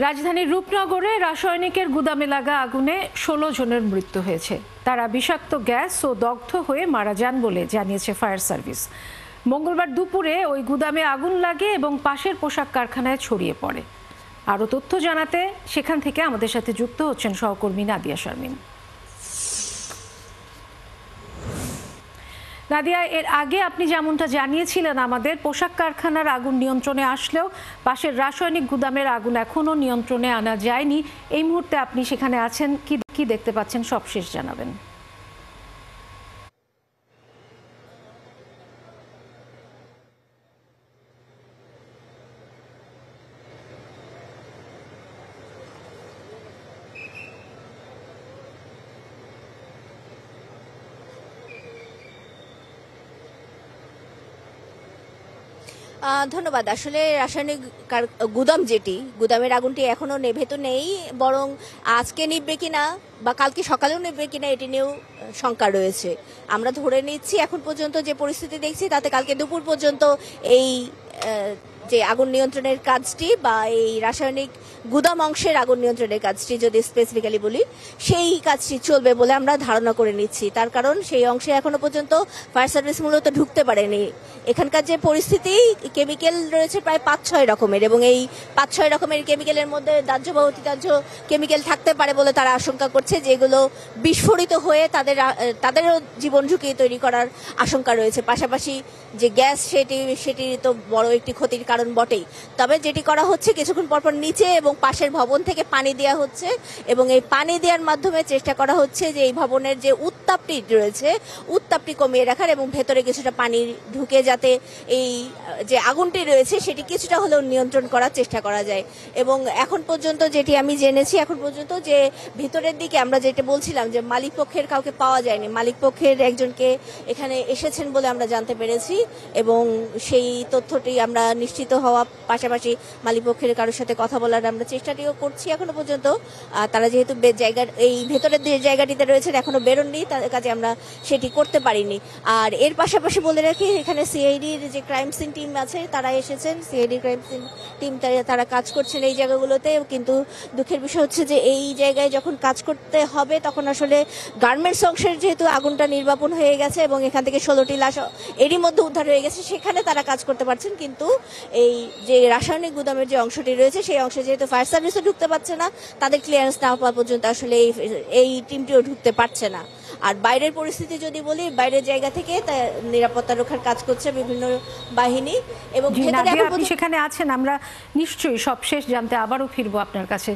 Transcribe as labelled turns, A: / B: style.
A: রাজধানীর রূপনগরে রাসায়নিকের গুদামে লাগা আগুনে ১৬ জনের মৃত্যু হয়েছে। তারা বিষাক্ত গ্যাস ও দগ্ধ হয়ে মারা যান বলে জানিয়েছে ফায়ার সার্ভিস। মঙ্গলবার দুপুরে ওই গুদামে আগুন লাগে এবং পাশের পোশাক কারখানায় ছড়িয়ে পড়ে। আরও তথ্য জানাতে সেখান থেকে আমাদের সাথে যুক্ত হচ্ছেন সহকর্মী নাদিয়া শারমিন। নাদিয়া, এর আগে আপনি যেমনটা জানিয়েছিলেন আমাদের, পোশাক কারখানার আগুন নিয়ন্ত্রণে আসলেও পাশের রাসায়নিক গুদামের আগুন এখনও নিয়ন্ত্রণে আনা যায়নি। এই মুহূর্তে আপনি সেখানে আছেন, কি দেখতে পাচ্ছেন সবশেষ জানাবেন।
B: ধন্যবাদ। আসলে রাসায়নিক গুদাম গুদামের আগুনটি এখনো নেভে তো নেই, বরং আজকে নিভবে কিনা বা কালকে সকালেও নেভবে কিনা এটি নিয়েও শঙ্কা রয়েছে। আমরা ধরে নিচ্ছি এখন পর্যন্ত যে পরিস্থিতি দেখছি তাতে কালকে দুপুর পর্যন্ত এই যে আগুন নিয়ন্ত্রণের কাজটি বা এই রাসায়নিক গুদাম অংশের আগুন নিয়ন্ত্রণের কাজটি যদি স্পেসিফিক্যালি বলি, সেই কাজটি চলবে বলে আমরা ধারণা করে নিচ্ছি। তার কারণ সেই অংশে এখনো পর্যন্ত ফায়ার সার্ভিস মূলত ঢুকতে পারেনি। এখানকার যে পরিস্থিতি, কেমিক্যাল রয়েছে প্রায় ৫-৬ রকমের, এবং এই ৫-৬ রকমের কেমিক্যালের মধ্যে দাহ্য বা অতিদাহ্য কেমিক্যাল থাকতে পারে বলে তারা আশঙ্কা করছে, যেগুলো বিস্ফোরিত হয়ে তাদেরও জীবন ঝুঁকি তৈরি করার আশঙ্কা রয়েছে। পাশাপাশি যে গ্যাস সেটি তো বড় একটি ক্ষতির কারণ বটেই। তবে যেটি করা হচ্ছে, কিছুক্ষণ পরপর নিচে এবং পাশের ভবন থেকে পানি দেওয়া হচ্ছে, এবং এই পানি দেওয়ার মাধ্যমে চেষ্টা করা হচ্ছে যে এই ভবনের যে উত্তাপটি রয়েছে উত্তাপটি কমিয়ে রাখার, এবং ভেতরে কিছুটা পানি ঢুকে যাতে এই যে আগুনটি রয়েছে সেটি কিছুটা হলেও নিয়ন্ত্রণ করার চেষ্টা করা যায়। এবং এখন পর্যন্ত যেটি আমি জেনেছি, এখন পর্যন্ত যে ভেতরের দিকে আমরা যেটা বলছিলাম যে মালিক পক্ষের কাউকে পাওয়া যায়নি, মালিক পক্ষের একজনকে এখানে এসেছেন বলে আমরা জানতে পেরেছি, এবং সেই তথ্যটি আমরা নিশ্চিত হওয়া পাশাপাশি মালিক পক্ষের কারোর সাথে কথা বলার আমরা চেষ্টাটিও করছি। এখনো পর্যন্ত তারা যেহেতু এই ভেতরের যে জায়গাটিতে রয়েছেন এখনো বেরোননি, তাদের কাছে আমরা সেটি করতে পারিনি। আর এর পাশাপাশি বলে রাখি, এখানে সিআইডির যে ক্রাইম সিন টিম আছে তারা এসেছেন, সিআইডি ক্রাইম সিন টিম তারা কাজ করছেন এই জায়গাগুলোতে। কিন্তু দুঃখের বিষয় হচ্ছে যে এই জায়গায় যখন কাজ করতে হবে তখন আসলে গার্মেন্টস অংশের যেহেতু আগুনটা নির্বাপন হয়ে গেছে এবং এখান থেকে 16টি লাশ এরই মধ্যে উদ্ধার হয়ে গেছে, সেখানে তারা কাজ করতে পারছেন। কিন্তু এই যে রাসায়নিক গুদামের যে অংশটি রয়েছে সেই অংশে যেহেতু ফায়ার সার্ভিসও ঢুকতে পারছে না, তাদের ক্লিয়ারেন্স না পাওয়া পর্যন্ত আসলে এই টিমটিও ঢুকতে পারছে না। আর বাইরের পরিস্থিতি যদি বলি, বাইরের জায়গা থেকে নিরাপত্তা রক্ষার কাজ করছে বিভিন্ন বাহিনী, এবং
A: আপনি সেখানে আছেন, আমরা নিশ্চয়ই সবশেষ জানতে আবারও ফিরবো আপনার কাছে।